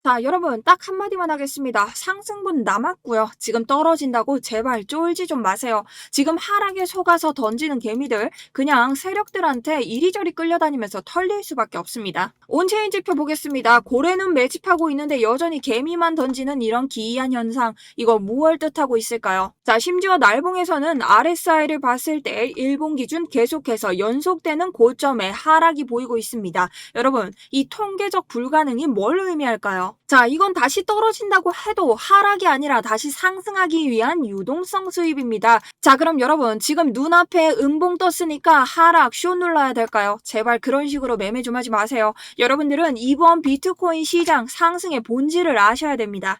자, 여러분 딱 한마디만 하겠습니다. 상승분 남았고요. 지금 떨어진다고 제발 쫄지 좀 마세요. 지금 하락에 속아서 던지는 개미들 그냥 세력들한테 이리저리 끌려다니면서 털릴 수밖에 없습니다. 온체인 지표 보겠습니다. 고래는 매집하고 있는데 여전히 개미만 던지는 이런 기이한 현상, 이거 무엇을 뜻하고 있을까요? 자, 심지어 날봉에서는 RSI를 봤을 때 일본 기준 계속해서 연속되는 고점의 하락이 보이고 있습니다. 여러분, 이 통계적 불가능이 뭘 의미할까요? 자, 이건 다시 떨어진다고 해도 하락이 아니라 다시 상승하기 위한 유동성 수입입니다. 자, 그럼 여러분 지금 눈앞에 음봉 떴으니까 하락 쇼 눌러야 될까요? 제발 그런 식으로 매매 좀 하지 마세요. 여러분들은 이번 비트코인 시장 상승의 본질을 아셔야 됩니다.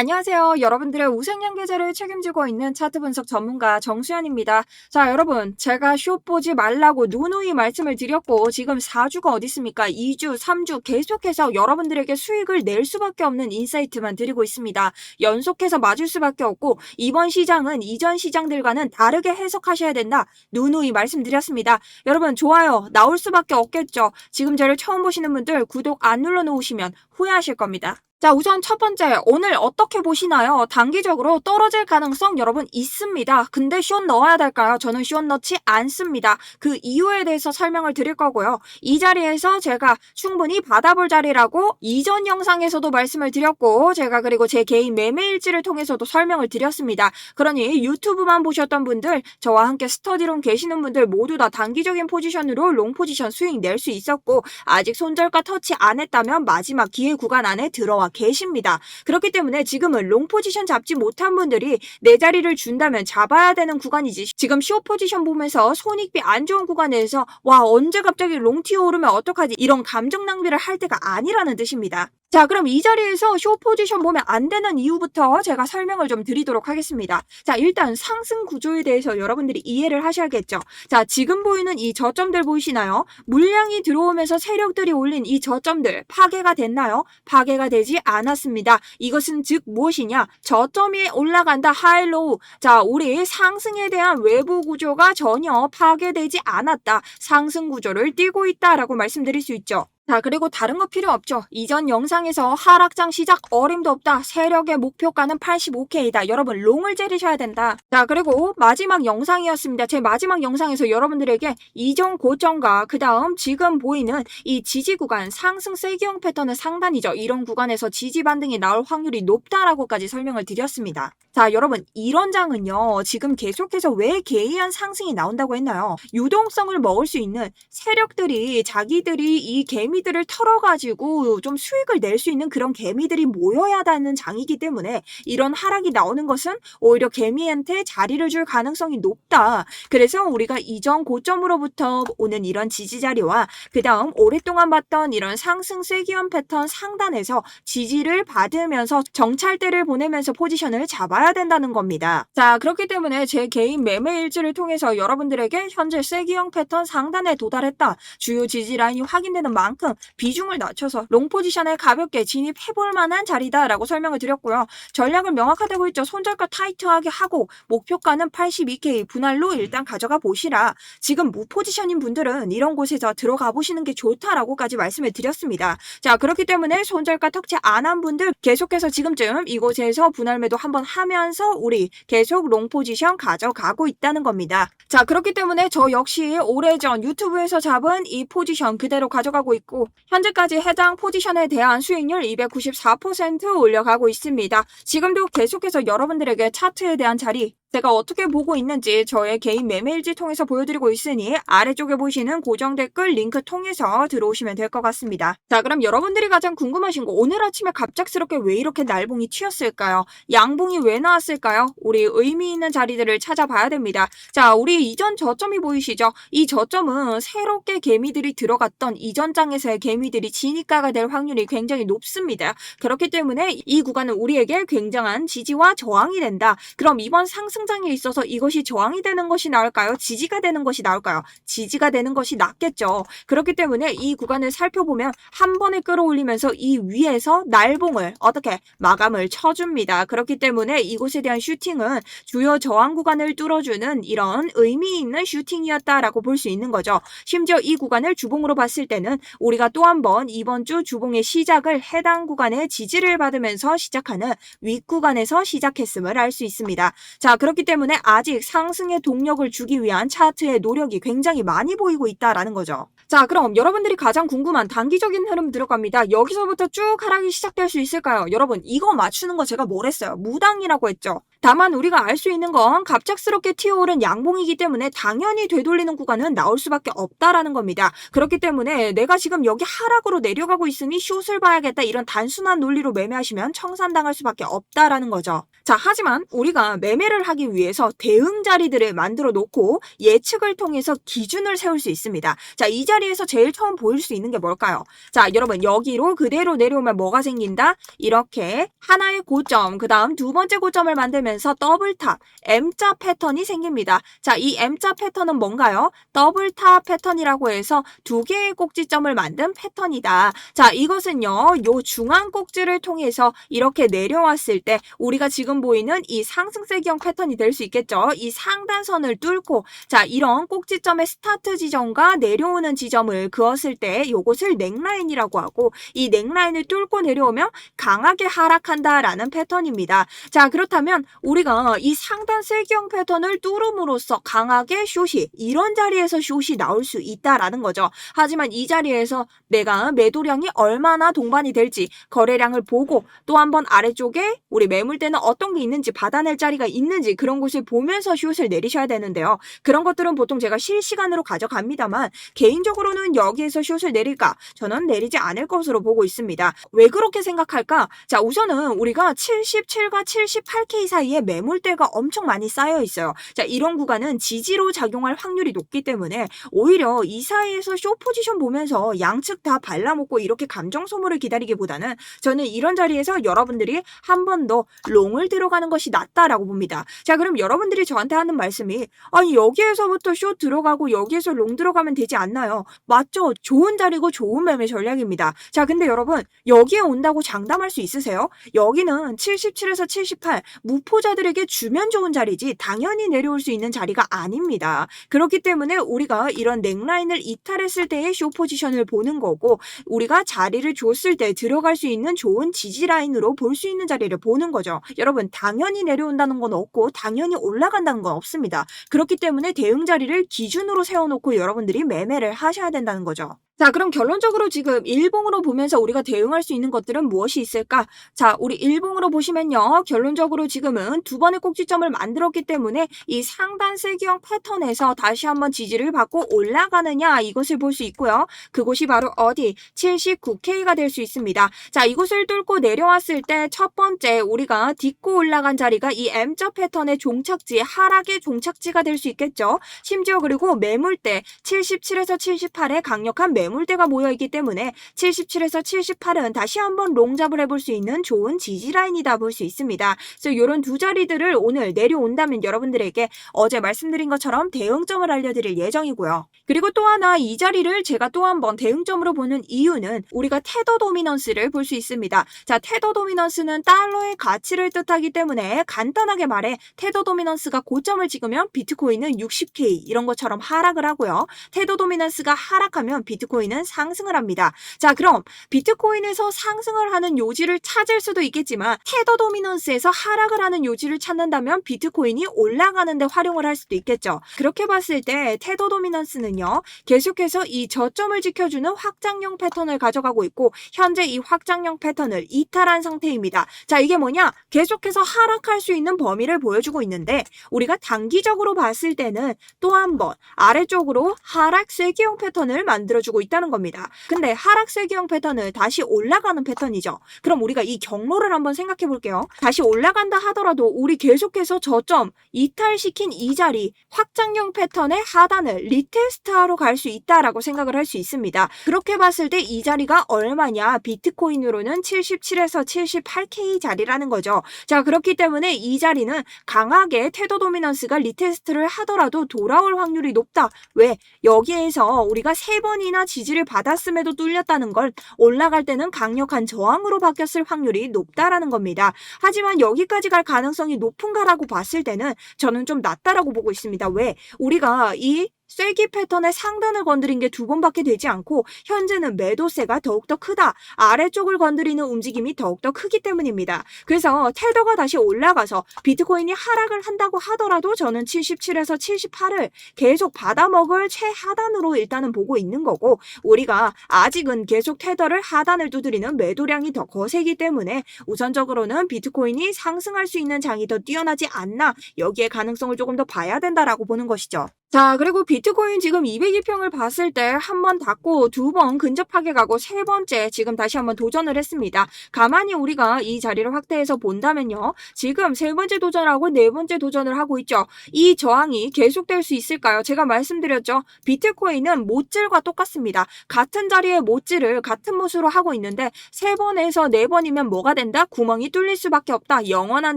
안녕하세요. 여러분들의 우생양 계좌를 책임지고 있는 차트 분석 전문가 정수연입니다. 자, 여러분 제가 숏 보지 말라고 누누이 말씀을 드렸고 지금 4주가 어디 있습니까? 2주, 3주 계속해서 여러분들에게 수익을 낼 수밖에 없는 인사이트만 드리고 있습니다. 연속해서 맞을 수밖에 없고 이번 시장은 이전 시장들과는 다르게 해석하셔야 된다. 누누이 말씀드렸습니다. 여러분 좋아요 나올 수밖에 없겠죠. 지금 저를 처음 보시는 분들 구독 안 눌러놓으시면 후회하실 겁니다. 자, 우선 첫 번째, 오늘 어떻게 보시나요? 단기적으로 떨어질 가능성 여러분 있습니다. 근데 숏 넣어야 될까요? 저는 숏 넣지 않습니다. 그 이유에 대해서 설명을 드릴 거고요. 이 자리에서 제가 충분히 받아볼 자리라고 이전 영상에서도 말씀을 드렸고 제가 그리고 제 개인 매매 일지를 통해서도 설명을 드렸습니다. 그러니 유튜브만 보셨던 분들, 저와 함께 스터디룸 계시는 분들 모두 다 단기적인 포지션으로 롱 포지션 수익 낼 수 있었고 아직 손절가 터치 안 했다면 마지막 기회 구간 안에 들어와 계십니다. 그렇기 때문에 지금은 롱 포지션 잡지 못한 분들이 내 자리를 준다면 잡아야 되는 구간이지, 지금 숏 포지션 보면서 손익비 안 좋은 구간에서 와 언제 갑자기 롱 튀어 오르면 어떡하지 이런 감정 낭비를 할 때가 아니라는 뜻입니다. 자, 그럼 이 자리에서 숏 포지션 보면 안 되는 이유부터 제가 설명을 좀 드리도록 하겠습니다. 자, 일단 상승 구조에 대해서 여러분들이 이해를 하셔야겠죠. 자, 지금 보이는 이 저점들 보이시나요? 물량이 들어오면서 세력들이 올린 이 저점들 파괴가 됐나요? 파괴가 되지 않았습니다. 이것은 즉 무엇이냐? 저점이 올라간다 하이로우. 자, 우리 상승에 대한 외부 구조가 전혀 파괴되지 않았다. 상승 구조를 띠고 있다라고 말씀드릴 수 있죠. 자, 그리고 다른 거 필요 없죠. 이전 영상에서 하락장 시작 어림도 없다. 세력의 목표가는 85K다. 여러분 롱을 째리셔야 된다. 자, 그리고 마지막 영상이었습니다. 제 마지막 영상에서 여러분들에게 이전 고점과 그 다음 지금 보이는 이 지지 구간 상승 세기형 패턴의 상단이죠. 이런 구간에서 지지 반등이 나올 확률이 높다라고까지 설명을 드렸습니다. 자, 여러분 이런 장은요 지금 계속해서 왜 개이한 상승이 나온다고 했나요? 유동성을 먹을 수 있는 세력들이 자기들이 이 개미들을 털어가지고 좀 수익을 낼 수 있는 그런 개미들이 모여야 하는 장이기 때문에 이런 하락이 나오는 것은 오히려 개미한테 자리를 줄 가능성이 높다. 그래서 우리가 이전 고점으로부터 오는 이런 지지 자리와 그 다음 오랫동안 봤던 이런 상승 세기형 패턴 상단에서 지지를 받으면서 정찰대를 보내면서 포지션을 잡아야 된다는 겁니다. 자, 그렇기 때문에 제 개인 매매 일지를 통해서 여러분들에게 현재 세기형 패턴 상단에 도달했다. 주요 지지 라인이 확인되는 만큼 비중을 낮춰서 롱 포지션에 가볍게 진입해볼 만한 자리다라고 설명을 드렸고요. 전략을 명확하다고 했죠. 손절가 타이트하게 하고 목표가는 82K 분할로 일단 가져가 보시라. 지금 무포지션인 분들은 이런 곳에서 들어가 보시는 게 좋다라고까지 말씀을 드렸습니다. 자, 그렇기 때문에 손절가 터치 안 한 분들 계속해서 지금쯤 이곳에서 분할 매도 한번 하면서 우리 계속 롱 포지션 가져가고 있다는 겁니다. 자, 그렇기 때문에 저 역시 오래전 유튜브에서 잡은 이 포지션 그대로 가져가고 있고 현재까지 해당 포지션에 대한 수익률 294% 올려가고 있습니다. 지금도 계속해서 여러분들에게 차트에 대한 자리 제가 어떻게 보고 있는지 저의 개인 매매일지 통해서 보여드리고 있으니 아래쪽에 보시는 고정 댓글 링크 통해서 들어오시면 될 것 같습니다. 자, 그럼 여러분들이 가장 궁금하신 거 오늘 아침에 갑작스럽게 왜 이렇게 날봉이 튀었을까요? 양봉이 왜 나왔을까요? 우리 의미 있는 자리들을 찾아봐야 됩니다. 자, 우리 이전 저점이 보이시죠? 이 저점은 새롭게 개미들이 들어갔던 이전 장에서의 개미들이 진입가가 될 확률이 굉장히 높습니다. 그렇기 때문에 이 구간은 우리에게 굉장한 지지와 저항이 된다. 그럼 이번 상승 상승장에 있어서 이것이 저항이 되는 것이 나을까요? 지지가 되는 것이 나을까요? 지지가 되는 것이 낫겠죠. 그렇기 때문에 이 구간을 살펴보면 한 번에 끌어올리면서 이 위에서 날봉을 어떻게 마감을 쳐줍니다. 그렇기 때문에 이곳에 대한 슈팅은 주요 저항 구간을 뚫어주는 이런 의미 있는 슈팅이었다라고 볼 수 있는 거죠. 심지어 이 구간을 주봉으로 봤을 때는 우리가 또 한 번 이번 주 주봉의 시작을 해당 구간의 지지를 받으면서 시작하는 윗구간에서 시작했음을 알 수 있습니다. 자, 그렇기 때문에 아직 상승의 동력을 주기 위한 차트의 노력이 굉장히 많이 보이고 있다라는 거죠. 자, 그럼 여러분들이 가장 궁금한 단기적인 흐름 들어갑니다. 여기서부터 쭉 하락이 시작될 수 있을까요? 여러분, 이거 맞추는 거 제가 뭘 했어요? 무당이라고 했죠. 다만 우리가 알 수 있는 건 갑작스럽게 튀어오른 양봉이기 때문에 당연히 되돌리는 구간은 나올 수밖에 없다라는 겁니다. 그렇기 때문에 내가 지금 여기 하락으로 내려가고 있으니 숏을 봐야겠다, 이런 단순한 논리로 매매하시면 청산당할 수밖에 없다라는 거죠. 자, 하지만 우리가 매매를 하기 위해서 대응 자리들을 만들어 놓고 예측을 통해서 기준을 세울 수 있습니다. 자, 이 자리에서 제일 처음 보일 수 있는 게 뭘까요? 자, 여러분, 여기로 그대로 내려오면 뭐가 생긴다? 이렇게 하나의 고점, 그 다음 두 번째 고점을 만들면서 더블탑, M자 패턴이 생깁니다. 자, 이 M자 패턴은 뭔가요? 더블탑 패턴이라고 해서 두 개의 꼭지점을 만든 패턴이다. 자, 이것은요, 요 중앙 꼭지를 통해서 이렇게 내려왔을 때 우리가 지금 보이는 이 상승세기형 패턴이 될 수 있겠죠. 이 상단선을 뚫고, 자, 이런 꼭지점의 스타트 지점과 내려오는 지점을 그었을 때 요것을 넥라인이라고 하고, 이 넥라인을 뚫고 내려오면 강하게 하락한다라는 패턴입니다. 자, 그렇다면 우리가 이 상단 세기형 패턴을 뚫음으로써 강하게 숏이, 이런 자리에서 숏이 나올 수 있다라는 거죠. 하지만 이 자리에서 내가 매도량이 얼마나 동반이 될지 거래량을 보고 또 한 번 아래쪽에 우리 매물대는 어떤 게 있는지, 받아낼 자리가 있는지 그런 곳을 보면서 숏을 내리셔야 되는데요. 그런 것들은 보통 제가 실시간으로 가져갑니다만 개인적으로는 여기에서 숏을 내릴까? 저는 내리지 않을 것으로 보고 있습니다. 왜 그렇게 생각할까? 자, 우선은 우리가 77과 78K 사이에 매물대가 엄청 많이 쌓여 있어요. 자, 이런 구간은 지지로 작용할 확률이 높기 때문에 오히려 이 사이에서 숏 포지션 보면서 양측 다 발라먹고 이렇게 감정 소모를 기다리기보다는 저는 이런 자리에서 여러분들이 한 번 더 롱을 들어가는 것이 낫다라고 봅니다. 자, 그럼 여러분들이 저한테 하는 말씀이, 아니 여기에서부터 숏 들어가고 여기에서 롱 들어가면 되지 않나요? 맞죠? 좋은 자리고 좋은 매매 전략입니다. 자, 근데 여러분, 여기에 온다고 장담할 수 있으세요? 여기는 77에서 78 무포자들에게 주면 좋은 자리지 당연히 내려올 수 있는 자리가 아닙니다. 그렇기 때문에 우리가 이런 넥라인을 이탈했을 때의 숏 포지션을 보는 거고, 우리가 자리를 줬을 때 들어갈 수 있는 좋은 지지 라인으로 볼 수 있는 자리를 보는 거죠. 여러분, 당연히 내려온다는 건 없고 당연히 올라간다는 건 없습니다. 그렇기 때문에 대응 자리를 기준으로 세워놓고 여러분들이 매매를 하셔야 된다는 거죠. 자, 그럼 결론적으로 지금 일봉으로 보면서 우리가 대응할 수 있는 것들은 무엇이 있을까? 자, 우리 일봉으로 보시면요, 결론적으로 지금은 두 번의 꼭지점을 만들었기 때문에 이 상단 세기형 패턴에서 다시 한번 지지를 받고 올라가느냐, 이것을 볼 수 있고요. 그곳이 바로 어디? 79K가 될 수 있습니다. 자, 이곳을 뚫고 내려왔을 때 첫 번째 우리가 딛고 올라간 자리가 이 M자 패턴의 종착지, 하락의 종착지가 될 수 있겠죠. 심지어 그리고 매물대 77에서 78의 강력한 매물대가 모여있기 때문에 77에서 78은 다시 한번 롱잡을 해볼 수 있는 좋은 지지라인이다 볼 수 있습니다. 그래서 이런 두 자리들을 오늘 내려온다면 여러분들에게 어제 말씀드린 것처럼 대응점을 알려드릴 예정이고요. 그리고 또 하나, 이 자리를 제가 또 한 번 대응점으로 보는 이유는 우리가 테더 도미넌스를 볼 수 있습니다. 자, 테더 도미넌스는 달러의 가치를 뜻하기 때문에 간단하게 말해 테더 도미넌스가 고점을 찍으면 비트코인은 60K 이런 것처럼 하락을 하고요. 테더 도미넌스가 하락하면 비트코인은 상승을 합니다. 자, 그럼 비트코인에서 상승을 하는 요지를 찾을 수도 있겠지만 테더 도미넌스에서 하락을 하는 요지를 찾는다면 비트코인이 올라가는 데 활용을 할 수도 있겠죠. 그렇게 봤을 때 테더 도미넌스는요, 계속해서 이 저점을 지켜주는 확장형 패턴을 가져가고 있고 현재 이 확장형 패턴을 이탈한 상태입니다. 자, 이게 뭐냐? 계속해서 하락할 수 있는 범위를 보여주고 있는데 우리가 단기적으로 봤을 때는 또 한 번 아래쪽으로 하락 쇠기형 패턴을 만들어주고 있다는 겁니다. 근데 하락세기형 패턴은 다시 올라가는 패턴이죠. 그럼 우리가 이 경로를 한번 생각해 볼게요. 다시 올라간다 하더라도 우리 계속해서 저점 이탈시킨 이 자리 확장형 패턴의 하단을 리테스트하러 갈 수 있다라고 생각을 할 수 있습니다. 그렇게 봤을 때 이 자리가 얼마냐? 비트코인으로는 77에서 78K 자리라는 거죠. 자, 그렇기 때문에 이 자리는 강하게 테더 도미넌스가 리테스트를 하더라도 돌아올 확률이 높다. 왜? 여기에서 우리가 3번이나 지지를 받았음에도 뚫렸다는 걸 올라갈 때는 강력한 저항으로 바뀌었을 확률이 높다라는 겁니다. 하지만 여기까지 갈 가능성이 높은가라고 봤을 때는 저는 좀 낮다라고 보고 있습니다. 왜? 우리가 이 쐐기 패턴의 상단을 건드린 게 2번밖에 되지 않고 현재는 매도세가 더욱더 크다. 아래쪽을 건드리는 움직임이 더욱더 크기 때문입니다. 그래서 테더가 다시 올라가서 비트코인이 하락을 한다고 하더라도 저는 77에서 78을 계속 받아먹을 최하단으로 일단은 보고 있는 거고, 우리가 아직은 계속 테더를 하단을 두드리는 매도량이 더 거세기 때문에 우선적으로는 비트코인이 상승할 수 있는 장이 더 뛰어나지 않나, 여기에 가능성을 조금 더 봐야 된다라고 보는 것이죠. 자, 그리고 비트코인 지금 202평을 봤을 때 한 번 닫고 2번 근접하게 가고 3번째 지금 다시 한번 도전을 했습니다. 가만히 우리가 이 자리를 확대해서 본다면요. 지금 3번째 도전하고 4번째 도전을 하고 있죠. 이 저항이 계속될 수 있을까요? 제가 말씀드렸죠. 비트코인은 못질과 똑같습니다. 같은 자리에 못질을 같은 모습으로 하고 있는데 3번에서 4번이면 뭐가 된다? 구멍이 뚫릴 수밖에 없다. 영원한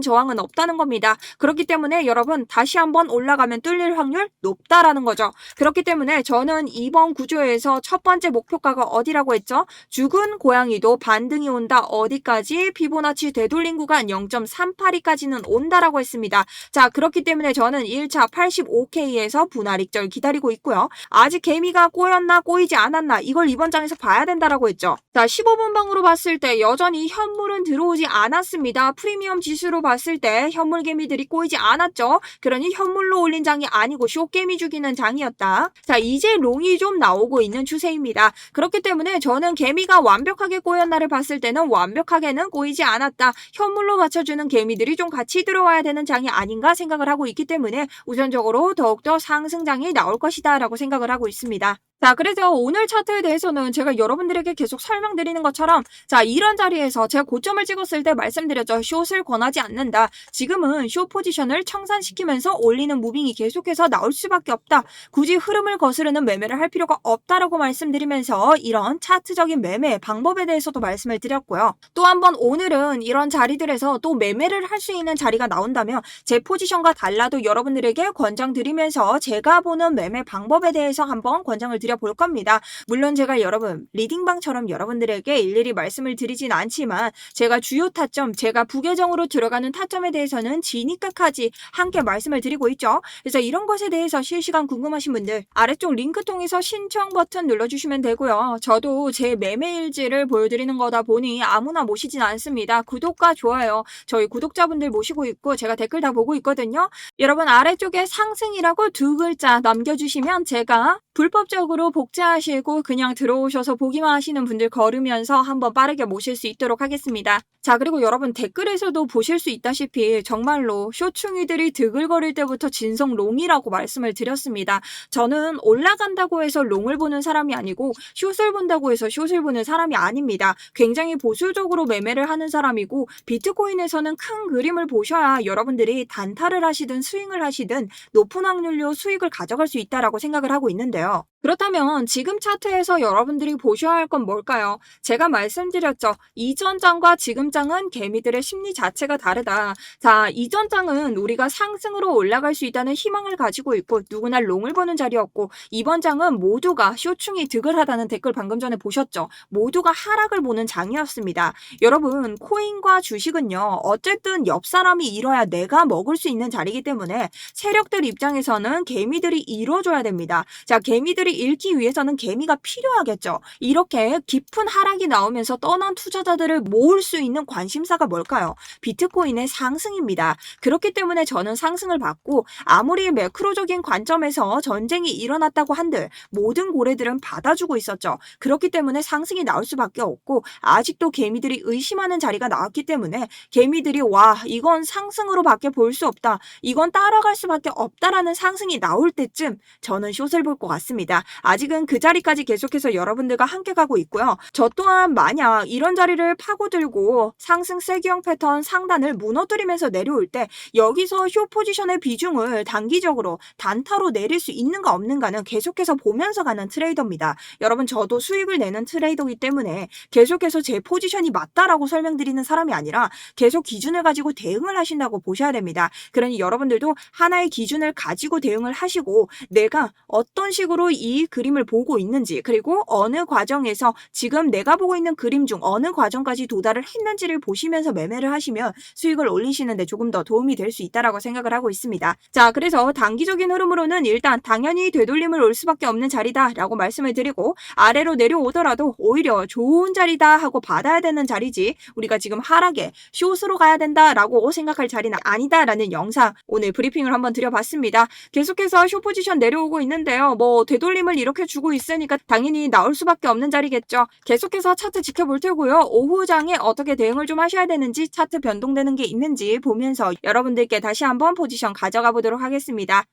저항은 없다는 겁니다. 그렇기 때문에 여러분 다시 한번 올라가면 뚫릴 확률 높다라는 거죠. 그렇기 때문에 저는 이번 구조에서 첫 번째 목표가가 어디라고 했죠? 죽은 고양이도 반등이 온다. 어디까지? 피보나치 되돌림 구간 0.382까지는 온다라고 했습니다. 자, 그렇기 때문에 저는 1차 85K에서 분할 익절 기다리고 있고요. 아직 개미가 꼬였나 꼬이지 않았나 이걸 이번 장에서 봐야 된다라고 했죠. 자, 15분 방으로 봤을 때 여전히 현물은 들어오지 않았습니다. 프리미엄 지수로 봤을 때 현물 개미들이 꼬이지 않았죠. 그러니 현물로 올린 장이 아니고 쇼개미 죽이는 장이었다. 자, 이제 롱이 좀 나오고 있는 추세입니다. 그렇기 때문에 저는 개미가 완벽하게 꼬였나를 봤을 때는 완벽하게는 꼬이지 않았다. 현물로 받쳐주는 개미들이 좀 같이 들어와야 되는 장이 아닌가 생각을 하고 있기 때문에 우선적으로 더욱더 상승장이 나올 것이다 라고 생각을 하고 있습니다. 자, 그래서 오늘 차트에 대해서는 제가 여러분들에게 계속 설명드리는 것처럼, 자, 이런 자리에서 제가 고점을 찍었을 때 말씀드렸죠. 숏을 권하지 않는다. 지금은 숏 포지션을 청산시키면서 올리는 무빙이 계속해서 나올 수밖에 없다. 굳이 흐름을 거스르는 매매를 할 필요가 없다라고 말씀드리면서 이런 차트적인 매매 방법에 대해서도 말씀을 드렸고요. 또 한번 오늘은 이런 자리들에서 또 매매를 할 수 있는 자리가 나온다면 제 포지션과 달라도 여러분들에게 권장드리면서 제가 보는 매매 방법에 대해서 한번 권장을 볼 겁니다. 물론 제가 여러분 리딩방처럼 여러분들에게 일일이 말씀을 드리진 않지만 제가 주요 타점, 제가 부계정으로 들어가는 타점에 대해서는 지니까까지 함께 말씀을 드리고 있죠. 그래서 이런 것에 대해서 실시간 궁금하신 분들 아래쪽 링크 통해서 신청 버튼 눌러주시면 되고요. 저도 제 매매일지를 보여드리는 거다 보니 아무나 모시진 않습니다. 구독과 좋아요 저희 구독자분들 모시고 있고 제가 댓글 다 보고 있거든요. 여러분 아래쪽에 상승이라고 2글자 남겨주시면 제가 불법적으로 복제하시고 그냥 들어오셔서 보기만 하시는 분들 걸으면서 한번 빠르게 모실 수 있도록 하겠습니다. 자, 그리고 여러분 댓글에서도 보실 수 있다시피 정말로 쇼충이들이 드글거릴 때부터 진성 롱이라고 말씀을 드렸습니다. 저는 올라간다고 해서 롱을 보는 사람이 아니고 숏을 본다고 해서 숏을 보는 사람이 아닙니다. 굉장히 보수적으로 매매를 하는 사람이고 비트코인에서는 큰 그림을 보셔야 여러분들이 단타를 하시든 스윙을 하시든 높은 확률로 수익을 가져갈 수 있다라고 생각을 하고 있는데요. 그렇다면 지금 차트에서 여러분들이 보셔야 할 건 뭘까요? 제가 말씀드렸죠. 이전 장과 지금 장은 개미들의 심리 자체가 다르다. 자, 이전 장은 우리가 상승으로 올라갈 수 있다는 희망을 가지고 있고 누구나 롱을 보는 자리였고 이번 장은 모두가 쇼충이 득을하다는 댓글 방금 전에 보셨죠? 모두가 하락을 보는 장이었습니다. 여러분 코인과 주식은요. 어쨌든 옆 사람이 잃어야 내가 먹을 수 있는 자리이기 때문에 세력들 입장에서는 개미들이 잃어줘야 됩니다. 자, 개미들이 잃기 위해서는 개미가 필요하겠죠. 이렇게 깊은 하락이 나오면서 떠난 투자자들을 모을 수 있는 관심사가 뭘까요? 비트코인의 상승입니다. 그렇기 때문에 저는 상승을 받고 아무리 매크로적인 관점에서 전쟁이 일어났다고 한들 모든 고래들은 받아주고 있었죠. 그렇기 때문에 상승이 나올 수밖에 없고 아직도 개미들이 의심하는 자리가 나왔기 때문에 개미들이 와 이건 상승으로밖에 볼 수 없다. 이건 따라갈 수밖에 없다라는 상승이 나올 때쯤 저는 숏을 볼 것 같습니다. 있습니다. 아직은 그 자리까지 계속해서 여러분들과 함께 가고 있고요. 저 또한 만약 이런 자리를 파고들고 상승 세기형 패턴 상단을 무너뜨리면서 내려올 때 여기서 쇼 포지션의 비중을 단기적으로 단타로 내릴 수 있는가 없는가는 계속해서 보면서 가는 트레이더입니다. 여러분 저도 수익을 내는 트레이더이기 때문에 계속해서 제 포지션이 맞다라고 설명드리는 사람이 아니라 계속 기준을 가지고 대응을 하신다고 보셔야 됩니다. 그러니 여러분들도 하나의 기준을 가지고 대응을 하시고 내가 어떤 식으로 이 그림을 보고 있는지 그리고 어느 과정에서 지금 내가 보고 있는 그림 중 어느 과정까지 도달을 했는지를 보시면서 매매를 하시면 수익을 올리시는데 조금 더 도움이 될 수 있다라고 생각을 하고 있습니다. 자, 그래서 단기적인 흐름으로는 일단 당연히 되돌림을 올 수밖에 없는 자리다라고 말씀을 드리고 아래로 내려오더라도 오히려 좋은 자리다 하고 받아야 되는 자리지 우리가 지금 하락에 숏으로 가야 된다라고 생각할 자리는 아니다라는 영상 오늘 브리핑을 한번 드려봤습니다. 계속해서 숏 포지션 내려오고 있는데요. 뭐 되돌림을 이렇게 주고 있으니까 당연히 나올 수밖에 없는 자리겠죠. 계속해서 차트 지켜볼 테고요. 오후장에 어떻게 대응을 좀 하셔야 되는지 차트 변동되는 게 있는지 보면서 여러분들께 다시 한번 포지션 가져가 보도록 하겠습니다.